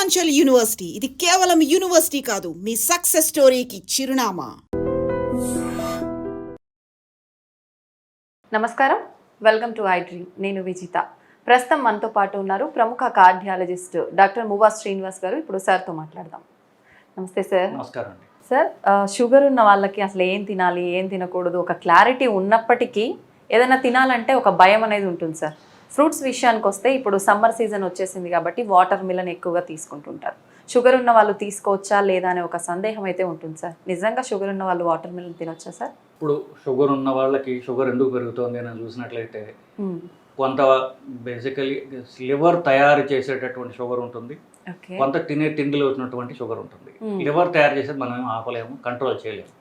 Purvanchal university ఇది కేవలం university కాదు, మీ సక్సెస్ స్టోరీకి చిరునామా. నమస్కారం, వెల్కమ్ టు ఐ డ్రీమ్. నేను విజిత. ప్రస్తుతం మనతో పాటు ఉన్నారు ప్రముఖ కార్డియాలజిస్ట్ డాక్టర్ మువా శ్రీనివాస్ గారు. ఇప్పుడు సార్తో మాట్లాడదాం. నమస్తే సార్. నమస్కారం అండి. సార్, షుగర్ ఉన్న వాళ్ళకి అసలు ఏం తినాలి, ఏం తినకూడదు ఒక క్లారిటీ ఉన్నప్పటికీ ఏదైనా తినాలంటే ఒక భయం అనేది ఉంటుంది సార్. ఫ్రూట్స్ విషయానికి వస్తే ఇప్పుడు సమ్మర్ సీజన్ వచ్చేసింది కాబట్టి వాటర్ మిలన్ ఎక్కువగా తీసుకుంటుంటారు. షుగర్ ఉన్న వాళ్ళు తీసుకోవచ్చా లేదా అనే ఒక సందేహం అయితే ఉంటుంది సార్. నిజంగా షుగర్ ఉన్న వాళ్ళు వాటర్ మిలన్ తినొచ్చా సార్? ఇప్పుడు షుగర్ ఉన్న వాళ్ళకి షుగర్ ఎందుకు పెరుగుతుంది అని చూసినట్లయితే కొంత బేసికలీ లివర్ తయారు చేసేటటువంటి షుగర్ ఉంటుంది, కొంత తినే తిండిలో వచ్చినటువంటి షుగర్ ఉంటుంది. లివర్ తయారు చేసేది మనం ఏం ఆపలేము, కంట్రోల్ చేయలేము.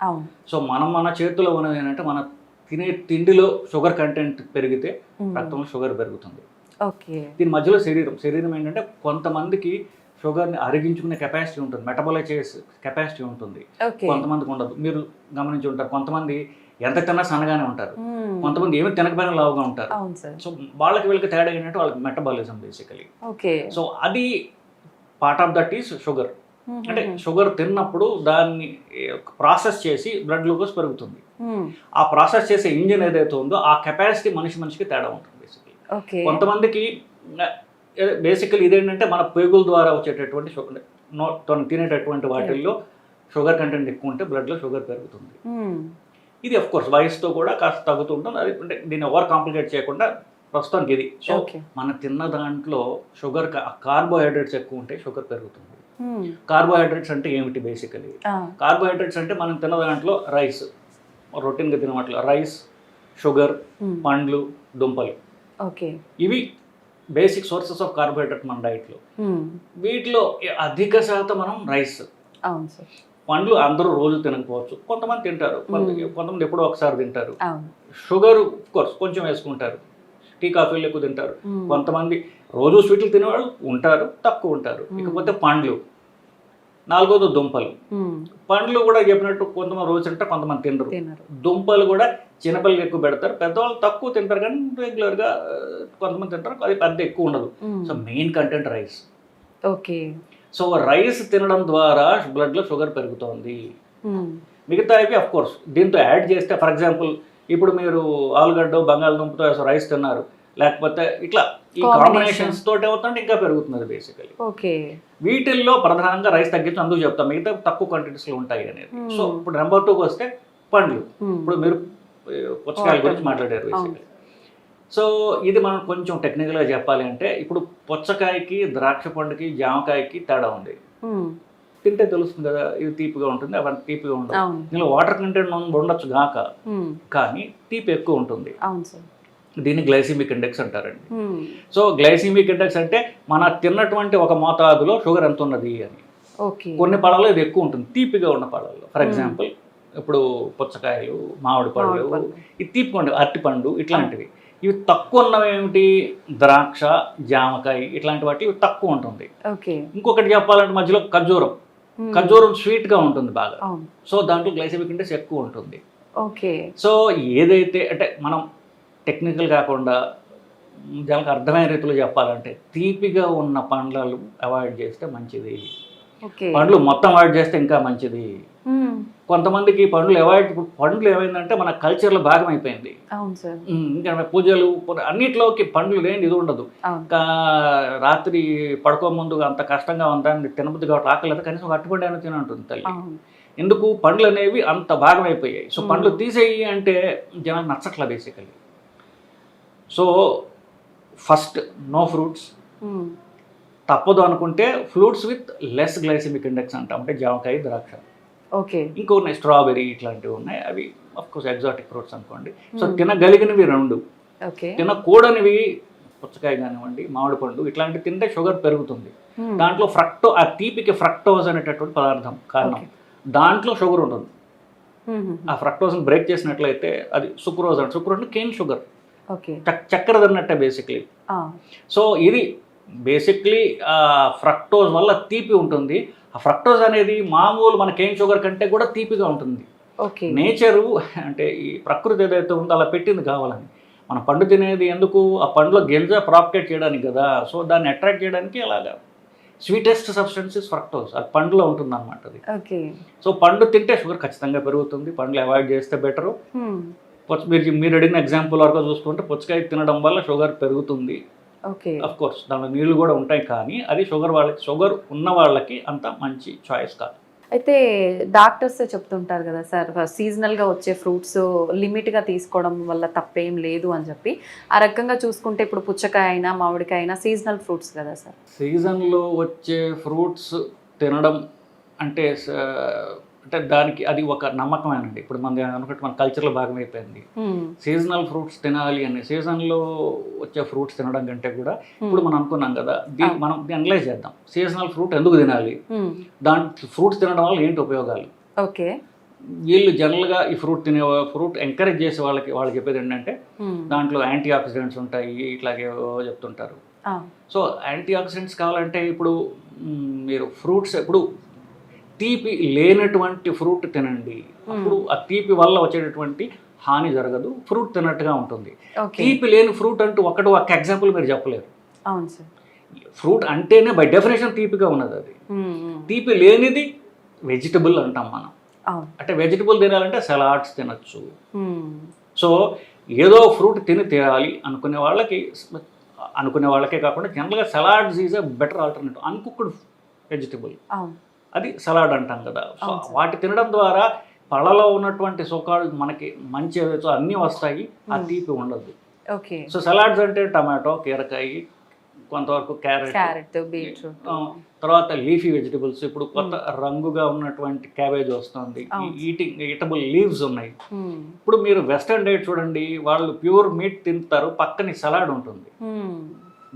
సో మన చేతిలో ఉన్నది ఏంటంటే మన తినే తిండిలో షుగర్ కంటెంట్ పెరిగితే రక్తంలో షుగర్ పెరుగుతుంది. దీని మధ్యలో శరీరం ఏంటంటే కొంతమందికి షుగర్ని అరిగించుకునే కెపాసిటీ ఉంటుంది, మెటబాలైజ్ చేసే కెపాసిటీ ఉంటుంది, కొంతమందికి ఉండదు. మీరు గమనించి ఉంటారు, కొంతమంది ఎంత తిన్నా సన్నగానే ఉంటారు, కొంతమంది ఏమి తినకపోయినా లావుగా ఉంటారు. సో వీళ్ళకి తేడా ఏంటంటే వాళ్ళకి మెటబాలిజం బేసికలీ. సో అది part of that is sugar. అంటే షుగర్ తిన్నప్పుడు దాన్ని ప్రాసెస్ చేసి బ్లడ్ గ్లూకోజ్ పెరుగుతుంది. ఆ ప్రాసెస్ చేసే ఇంజిన్ ఏదైతే ఉందో ఆ కెపాసిటీ మనిషికి తేడా ఉంటుంది బేసికలీ. కొంతమందికి బేసికలీ ఇదేంటంటే మన పేగుల ద్వారా వచ్చేటటువంటి షుగర్, తినేటటువంటి వాటిల్లో షుగర్ కంటెంట్ ఎక్కువ ఉంటే బ్లడ్లో షుగర్ పెరుగుతుంది. ఇది అఫ్ కోర్స్ వయసుతో కూడా కాస్త తగ్గుతూ ఉంటుంది. అది అంటే దీన్ని ఓవర్ కాంప్లికేట్ చేయకుండా ప్రస్తుతానికి ఇది. సో మన తిన్న దాంట్లో షుగర్ కార్బోహైడ్రేట్స్ ఎక్కువ ఉంటే షుగర్ పెరుగుతుంది. కార్బోహైడ్రేట్స్ అంటే ఏమిటి? బేసికలీ కార్బోహైడ్రేట్స్ అంటే మనం తిన్న దాంట్లో రైస్, రొటీన్గా తినమట్ల రైస్, షుగర్, పండ్లు, దుంపలు, ఇవి బేసిక్ సోర్సెస్ ఆఫ్ కార్బోహైడ్రేట్ మన డైట్లో. వీటిలో అధిక శాతం మనం రైస్. పండ్లు అందరూ రోజు తినకపోవచ్చు, కొంతమంది తింటారు, కొంతమంది ఎప్పుడో ఒకసారి తింటారు. షుగర్ కోర్స్ కొంచెం వేసుకుంటారు, టీ కాఫీలు ఎక్కువ తింటారు. కొంతమంది రోజు స్వీట్లు తినేవాళ్ళు ఉంటారు, తక్కువ ఉంటారు. ఇకపోతే పండ్లు, నాలుగోది దుంపలు. పండ్లు కూడా చెప్పినట్టు కొంతమంది రోజు తింటారు, కొంతమంది తినరు. దుంపలు కూడా చిన్నపిల్లలు ఎక్కువ పెడతారు, పెద్దవాళ్ళు తక్కువ తింటారు, కానీ రెగ్యులర్గా కొంతమంది తింటారు, అది పెద్ద ఎక్కువ ఉండదు. So main content rice. So rice తినడం ద్వారా బ్లడ్లో షుగర్ పెరుగుతోంది. మిగతా అవి అఫ్ కోర్స్ దీంతో యాడ్ చేస్తే, ఫర్ ఎగ్జాంపుల్ ఇప్పుడు మీరు ఆలుగడ్డ, బంగాళదుంపతో రైస్ తిన్నారు, లేకపోతే ఇట్లా ఈ కాంబినేషన్స్ తోటి అవుతుంటే ఇంకా పెరుగుతుంది బేసికలీ. వీటిల్లో ప్రధానంగా రైస్ తగ్గించి అందుకు చెప్తాం, మిగతా తక్కువ క్వాంటిటీస్లో ఉంటాయి అనేది. సో ఇప్పుడు నెంబర్ 2కి వస్తే పండ్లు. ఇప్పుడు మీరు పుచ్చకాయల గురించి మాట్లాడారు బేసికలీ. సో ఇది మనం కొంచెం టెక్నికల్గా చెప్పాలి అంటే, ఇప్పుడు పుచ్చకాయకి, ద్రాక్ష పండుకి, జామకాయకి తేడా ఉంది. తింటే తెలుస్తుంది కదా, ఇది తీపిగా ఉంటుంది, అవన్నీ తీపిగా ఉండదు. దీనిలో వాటర్ కంటెంట్ ఉండొచ్చు గాక, కానీ తీపి ఎక్కువ ఉంటుంది. దీన్ని గ్లైసిమిక్ ఇండెక్స్ అంటారండి. సో గ్లైసిమిక్ ఇండెక్స్ అంటే మన తిన్నటువంటి ఒక మోతాదులో షుగర్ ఎంత ఉన్నది అని. కొన్ని పళ్ళలో ఇది ఎక్కువ ఉంటుంది, తీపిగా ఉన్న పళ్ళల్లో. ఫర్ ఎగ్జాంపుల్ ఇప్పుడు పుచ్చకాయలు, మామిడి పళ్ళు, ఇది తీపిగా ఉండే అరటిపండు, ఇట్లాంటివి. ఇవి తక్కువ ఉన్నవి ఏమిటి? ద్రాక్ష, జామకాయ, ఇట్లాంటి వాటి తక్కువ ఉంటుంది. ఇంకొకటి చెప్పాలంటే మధ్యలో ఖర్జూరం స్వీట్గా ఉంటుంది బాగా. సో దాంట్లో గ్లైసెమిక్ ఇండెక్స్ ఎక్కువ ఉంటుంది. సో ఏదైతే అంటే మనం టెక్నికల్ కాకుండా జనాలకు అర్థమైన రీతిలో చెప్పాలంటే, తీపిగా ఉన్న పండ్లు అవాయిడ్ చేస్తే మంచిది, పండ్లు మొత్తం అవాయిడ్ చేస్తే ఇంకా మంచిది. కొంతమందికి పండ్లు ఏమైందంటే మన కల్చర్లో భాగం అయిపోయింది. ఇంకా పూజలు అన్నిట్లోకి పండ్లు లేని ఇది ఉండదు. రాత్రి పడుకో ముందు అంత కష్టంగా ఉందని తినబుద్ధి కాబట్టి ఆకలేదు, కనీసం అట్టుపండు అయినా తినంటుంది తల్లి. ఎందుకు? పండ్లు అనేవి అంత భాగం అయిపోయాయి. సో పండ్లు తీసేయి అంటే జనాలు నచ్చట్లా basically. So first no fruits, తప్పదు అనుకుంటే fruits with less glycemic index అంటాం, అంటే జామకాయ, ద్రాక్ష. ఇంకో ఉన్నాయి స్ట్రాబెర్రీ, ఇట్లాంటివి ఉన్నాయి, అవి అఫ్కోర్స్ ఎగ్జాటిక్ ఫ్రూట్స్ అనుకోండి. సో తినగలిగినవి 2, తినకూడనివి పుచ్చకాయ కానివ్వండి, మామిడి పండు, ఇట్లాంటివి తింటే షుగర్ పెరుగుతుంది. దాంట్లో ఆ తీపికి ఫ్రక్టోజ్ అనేటటువంటి పదార్థం కారణం, దాంట్లో షుగర్ ఉంటుంది. ఆ ఫ్రక్టోజ్ని బ్రేక్ చేసినట్లయితే అది సుక్రోజ్ అంటే, సుక్రోజ్ అంటే కేన్ షుగర్, చక్కెర తిన్నట్టే బేసిక్లీ. సో ఇది బేసిక్లీ ఫ్రక్టోజ్ వల్ల తీపి ఉంటుంది. ఆ ఫ్రక్టోజ్ అనేది మామూలు మన కేన్ షుగర్ కంటే కూడా తీపిగా ఉంటుంది. నేచరు అంటే ఈ ప్రకృతి ఏదైతే ఉందో అలా పెట్టింది కావాలని. మన పండు తినేది ఎందుకు? ఆ పండులో గింజ ప్రాపగేట్ చేయడానికి కదా. సో దాన్ని అట్రాక్ట్ చేయడానికి అలాగా స్వీటెస్ట్ సబ్స్టెన్స్ ఇస్ ఫ్రక్టోజ్, అది పండులో ఉంటుంది అనమాట అది. ఓకే. సో పండు తింటే షుగర్ ఖచ్చితంగా పెరుగుతుంది, పండ్లు అవాయిడ్ చేస్తే బెటరు. మీరు అడిగిన ఎగ్జాంపుల్ వరకు చూసుకుంటే పుచ్చకాయ తినడం వల్ల షుగర్ పెరుగుతుంది. ఓకే. అఫ్ కోర్స్ దాంట్లో నీళ్లు కూడా ఉంటాయి, కానీ అది షుగర్ ఉన్న వాళ్ళకి అంత మంచి చాయిస్ కాదు. అయితే డాక్టర్స్ చెప్తుంటారు కదా సార్, సీజనల్గా వచ్చే ఫ్రూట్స్ లిమిట్గా తీసుకోవడం వల్ల తప్పేం లేదు అని చెప్పి. ఆ రకంగా చూసుకుంటే ఇప్పుడు పుచ్చకాయ అయినా మామిడికాయ అయినా సీజనల్ ఫ్రూట్స్ కదా సార్. సీజన్లో వచ్చే ఫ్రూట్స్ తినడం అంటే అంటే దానికి అది ఒక నమ్మకమేనండి. ఇప్పుడు మన అనుకుంటే మన కల్చర్లో భాగమైపోయింది సీజనల్ ఫ్రూట్స్ తినాలి అని. సీజన్లో వచ్చే ఫ్రూట్స్ తినడం కంటే కూడా ఇప్పుడు మనం అనుకున్నాం కదా, మనం అనలైజ్ చేద్దాం. సీజనల్ ఫ్రూట్ ఎందుకు తినాలి, దాంట్లో ఫ్రూట్స్ తినడం వల్ల ఏంటి ఉపయోగాలు. ఓకే. వీళ్ళు జనరల్గా ఈ ఫ్రూట్ ఎంకరేజ్ చేసే వాళ్ళు చెప్పేది ఏంటంటే దాంట్లో యాంటీ ఆక్సిడెంట్స్ ఉంటాయి, ఇట్లాగే చెప్తుంటారు. సో యాంటీ ఆక్సిడెంట్స్ కావాలంటే ఇప్పుడు మీరు ఫ్రూట్స్ ఇప్పుడు తీపి లేనటువంటి ఫ్రూట్ తినండి, అప్పుడు ఆ తీపి వల్ల వచ్చేటటువంటి హాని జరగదు, ఫ్రూట్ తిన్నట్టుగా ఉంటుంది. తీపి లేని ఫ్రూట్ అంటూ ఒక ఎగ్జాంపుల్ మీరు చెప్పలేరు. అవును సార్. ఫ్రూట్ అంటేనే బై డెఫినేషన్ తీపిగా ఉన్నది. అది తీపి లేనిది వెజిటబుల్ అంటాం మనం. అంటే వెజిటబుల్ తినాలంటే సలాడ్స్ తినచ్చు. సో ఏదో ఫ్రూట్ తినాలి అనుకునే వాళ్ళకే కాకుండా జనరల్గా salads is a better alternative. Uncooked vegetable అది సలాడ్ అంటాం కదా. సో వాటి తినడం ద్వారా పళ్ళలో ఉన్నటువంటి సుఖాలు మనకి మంచి ఏదైతే అన్నీ వస్తాయి, ఆ తీపి ఉండదు. ఓకే. సో సలాడ్స్ అంటే టమాటో, కీరకాయ, కొంతవరకు క్యారెట్, బీట్రూట్, తర్వాత లీఫీ వెజిటబుల్స్. ఇప్పుడు కొత్త రంగుగా ఉన్నటువంటి క్యాబేజ్ వస్తుంది, ఈటబుల్ లీవ్స్ ఉన్నాయి. ఇప్పుడు మీరు వెస్టర్న్ డైట్ చూడండి, వాళ్ళు ప్యూర్ మీట్ తింటారు, పక్కన సలాడ్ ఉంటుంది.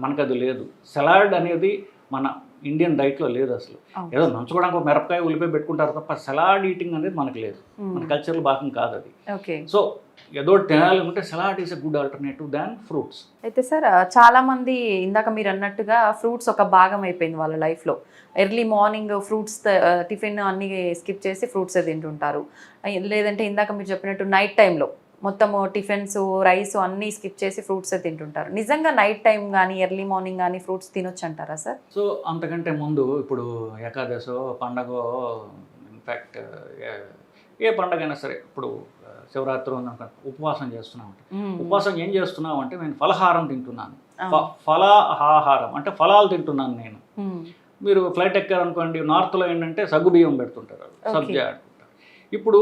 మనకు అది లేదు. సలాడ్ అనేది మన ఇండియన్ డైట్లో లేదు అసలు. ఏదో నంచుకోవడానికి ఒక మిరపకాయ ఉల్లిపాయ పెట్టుకుంటారు తప్ప సలాడ్ ఈటింగ్ అనేది మనకు లేదు, మన కల్చర్లో భాగం కాదు అది. సో ఏదో తినాలనుకుంటే salad is a good alternative than fruits. అయితే సార్ చాలా మంది ఇందాక మీరు అన్నట్టుగా ఫ్రూట్స్ ఒక భాగం అయిపోయింది వాళ్ళ లైఫ్లో. ఎర్లీ మార్నింగ్ ఫ్రూట్స్ టిఫిన్ అన్ని స్కిప్ చేసి ఫ్రూట్స్ తింటుంటారు. లేదంటే ఇందాక మీరు చెప్పినట్టు నైట్ టైంలో మొత్తము టిఫిన్స్ రైస్ అన్నీ స్కిప్ చేసి ఫ్రూట్స్ తింటుంటారు. నిజంగా నైట్ టైం కానీ ఎర్లీ మార్నింగ్ కానీ ఫ్రూట్స్ తినొచ్చు అంటారా సార్? సో అంతకంటే ముందు ఇప్పుడు ఏకాదశో పండగ, ఇన్ఫ్యాక్ట్ ఏ పండగ అయినా సరే, ఇప్పుడు శివరాత్రి ఉపవాసం చేస్తున్నాం. ఉపవాసం ఏం చేస్తున్నాం అంటే నేను ఫలహారం తింటున్నాను. ఫలాహారం అంటే ఫలాలు తింటున్నాను నేను. మీరు ఫ్లైట్ ఎక్కారనుకోండి, నార్త్లో ఏంటంటే సగ్గు బియ్యం పెడుతుంటారు, సబ్జా. ఇప్పుడు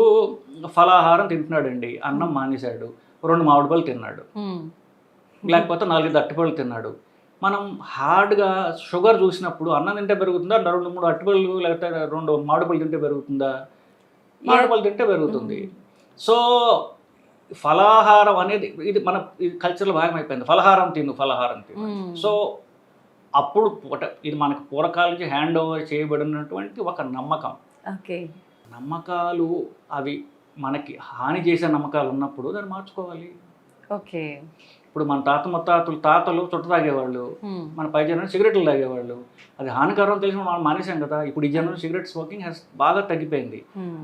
ఫలాహారం తింటున్నాడండి, అన్నం మానేశాడు, 2 మామిడి పళ్ళు తిన్నాడు, లేకపోతే 4 అరటిపళ్ళు తిన్నాడు. మనం హార్డ్గా షుగర్ చూసినప్పుడు అన్నం తింటే పెరుగుతుందా, 2-3 అరటిపళ్ళు లేకపోతే 2 మామిడి పళ్ళు తింటే పెరుగుతుందా? మామిడి పళ్ళు తింటే పెరుగుతుంది. సో ఫలాహారం అనేది ఇది మన కల్చర్లో భాగం అయిపోయింది. ఫలహారం తిను. సో అప్పుడు ఇది మనకు పూర్వకాలం నుంచి హ్యాండ్ ఓవర్ చేయబడినటువంటి ఒక నమ్మకం. ఓకే. నమ్మకాలు అవి మనకి హాని చేసే నమ్మకాలు ఉన్నప్పుడు దాన్ని మార్చుకోవాలి. ఓకే. ఇప్పుడు మన తాతలు చుట్ట తాగేవాళ్ళు, మన పై జనం సిగరెట్లు తాగేవాళ్ళు. అది హానికరం తెలిసిన మనం మానేసాం కదా. ఇప్పుడు ఈ జనం సిగరెట్ స్మోకింగ్ బాగా తగ్గిపోయింది,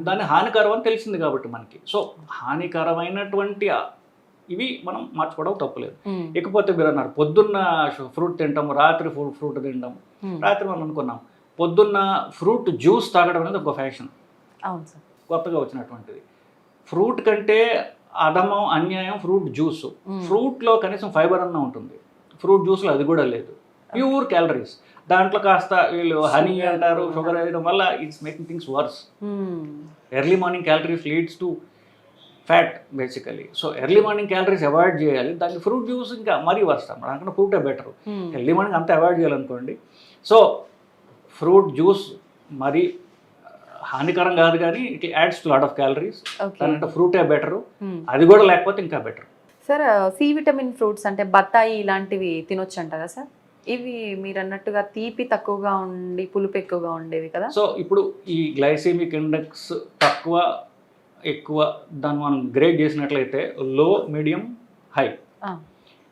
దాన్ని హానికరం అని తెలిసింది కాబట్టి మనకి. సో హానికరమైనటువంటి ఇవి మనం మార్చుకోవడం తప్పులేదు. ఇకపోతే మీరు అన్నారు పొద్దున్న ఫ్రూట్ తింటాం, రాత్రి ఫ్రూట్ తింటాం. రాత్రి మనం అనుకున్నాం పొద్దున్న ఫ్రూట్ జ్యూస్ తాగడం అనేది ఒక ఫ్యాషన్. అవును సార్. కొత్తగా వచ్చినటువంటిది. ఫ్రూట్ కంటే అధమం, అన్యాయం ఫ్రూట్ జ్యూస్. ఫ్రూట్లో కనీసం ఫైబర్ అన్న ఉంటుంది, ఫ్రూట్ జ్యూస్లో అది కూడా లేదు. Pure calories. దాంట్లో కాస్త వీళ్ళు హనీ అంటారు, షుగర్ వేయడం వల్ల it's making things worse. Early morning calories leads to fat basically. So early morning calories avoid చేయాలి. దానికి ఫ్రూట్ జ్యూస్ ఇంకా మరీ వర్స్ అన్నమాట. దానికన్నా ఫ్రూటే బెటర్. ఎర్లీ మార్నింగ్ అంతా అవాయిడ్ చేయాలనుకోండి. సో ఫ్రూట్ జ్యూస్ మరీ హానికరం కాదు, కానీ it adds to lot of calories. దాంట్లో ఫ్రూటే బెటరు, అది కూడా లేకపోతే ఇంకా better. Sir C vitamin fruits అంటే బత్తాయి ఇలాంటివి తినొచ్చు అంటారా సార్? ఇవి మీరు అన్నట్టుగా తీపి తక్కువగా ఉండి పులుపు ఎక్కువగా ఉండేవి కదా. సో ఇప్పుడు ఈ గ్లైసెమిక్ ఇండెక్స్ తక్కువ ఎక్కువ దాన్ని మనం గ్రేడ్ చేసినట్లయితే లో, మీడియం, హై.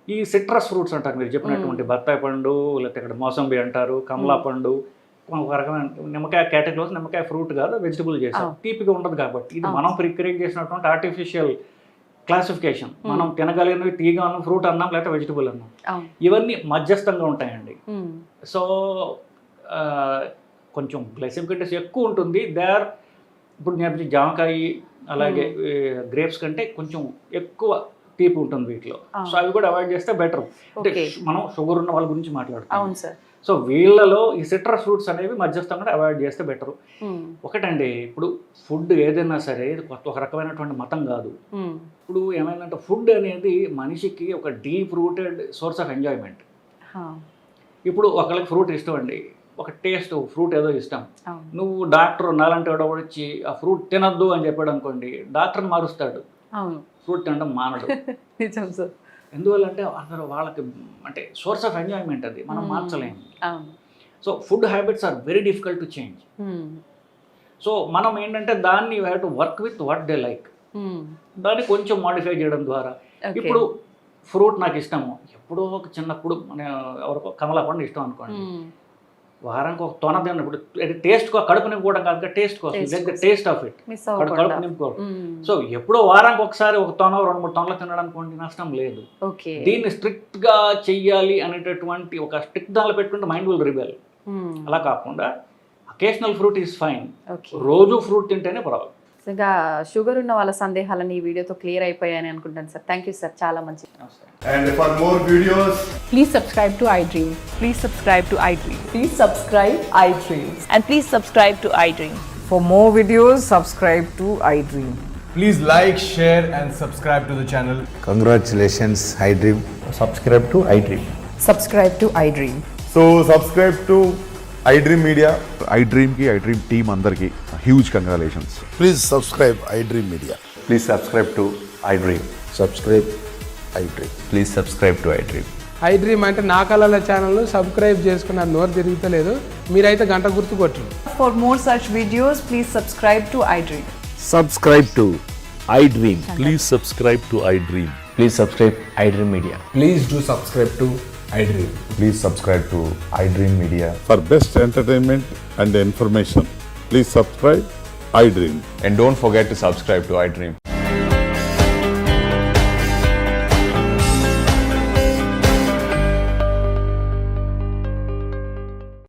ఈ సిట్రస్ ఫ్రూట్స్ అంటారు మీరు చెప్పినటువంటి బత్తాయి పండు, లేకపోతే ఇక్కడ మోసంబి అంటారు, కమలా పండు, ఒక రకమైన నిమ్మకాయ కేటగిరీలో నిమ్మకాయ ఫ్రూట్ కాదు, వెజిటబుల్ చేసాం. తీపిగా ఉండదు కాబట్టి ఇది మనం క్రియేట్ చేసినటువంటి ఆర్టిఫిషియల్ క్లాసిఫికేషన్. మనం తినగలిగినవి తీగా అన్నాం, ఫ్రూట్ అన్నాం, లేకపోతే వెజిటబుల్ అన్నాం. ఇవన్నీ మధ్యస్థంగా ఉంటాయండి. సో కొంచెం గ్లైసెమిక్ ఇండెక్స్ ఎక్కువ ఉంటుంది. ఇప్పుడు నేను జామకాయ అలాగే గ్రేప్స్ కంటే కొంచెం ఎక్కువ తీపి ఉంటుంది వీటిలో. సో అవి కూడా అవాయిడ్ చేస్తే బెటర్. అంటే మనం షుగర్ ఉన్న వాళ్ళ గురించి మాట్లాడుతాం. అవును సార్. సో వీళ్ళలో ఈ సిట్రస్ ఫ్రూట్స్ అనేవి మధ్యస్థంగా అవాయిడ్ చేస్తే బెటర్. ఒకటండి, ఇప్పుడు ఫుడ్ ఏదైనా సరే ఇది ఒక రకమైనటువంటి మతం కాదు. ఇప్పుడు ఏమైందంటే ఫుడ్ అనేది మనిషికి ఒక deep rooted source of enjoyment. ఇప్పుడు ఒకళ్ళకి ఫ్రూట్ ఇష్టం అండి, ఒక టేస్ట్ ఫ్రూట్ ఏదో ఇష్టం. నువ్వు డాక్టర్ నాలంటే వాడు వచ్చి ఆ ఫ్రూట్ తినద్దు అని చెప్పాడు అనుకోండి, డాక్టర్ని మారుస్తాడు, ఫ్రూట్ తినడం మానడు. నిజం సార్. ఎందువల్లంటే అసలు వాళ్ళకి అంటే సోర్స్ ఆఫ్ ఎంజాయ్మెంట్ అది, మనం మార్చలేము. So food habits are very difficult to change. So మనం ఏంటంటే దాన్ని you have to work with what they like. దాన్ని కొంచెం మాడిఫై చేయడం ద్వారా, ఇప్పుడు ఫ్రూట్ నాకు ఇష్టము, ఎప్పుడో ఒక చిన్నప్పుడు ఎవరికో కమలా పండు ఇష్టం అనుకోండి, వారానికి ఒక తొన తిన్నప్పుడు టేస్ట్ కడుపు నింపుకోవడం కాదు, టేస్ట్ కోసం, టేస్ట్ ఆఫ్ ఇట్, కడుపు నింపుకోవడం. సో ఎప్పుడో వారానికి ఒకసారి ఒక తొన 2-3 తొనలు తినడం అనుకోండి, నష్టం లేదు. దీన్ని స్ట్రిక్ట్ గా చెయ్యాలి అనేటటువంటి ఒక స్ట్రిక్ట్ దానిలో పెట్టుకుంటే మైండ్ విల్ రిబెల్. అలా కాకుండా అకేషనల్ ఫ్రూట్ ఈస్ ఫైన్, రోజు ఫ్రూట్ తింటేనే ప్రాబ్లం. ఇంకా షుగర్ ఉన్న వాళ్ళ సందేహాలని ఈ వీడియోతో క్లియర్ అయిపోయాయని అనుకుంటాను సార్. థ్యాంక్ యూ సార్, చాలా మంచి. And for more videos, Please subscribe to iDream. Please subscribe to iDream. Please subscribe iDream. And please subscribe to iDream. For more videos, subscribe to iDream. please like, share and subscribe to the channel. Congratulations, iDream. Subscribe to iDream. Subscribe to iDream. So subscribe to iDream Media. iDream ki iDream team andarki huge congratulations. Please subscribe iDream Media. Please subscribe to iDream. Subscribe iDream. Please subscribe to iDream. iDream అంటే నా కళల channel subscribe చేసుకున్న నోరు తిరుగుతలేదు, మీరైతే గంట గుర్తు కొట్టండి. For more such videos, please subscribe to iDream. Subscribe to iDream. Please subscribe to iDream. Please subscribe iDream Media. Please do subscribe to iDream. Please subscribe to iDream Media. For best entertainment and information, please subscribe iDream. And don't forget to subscribe to iDream.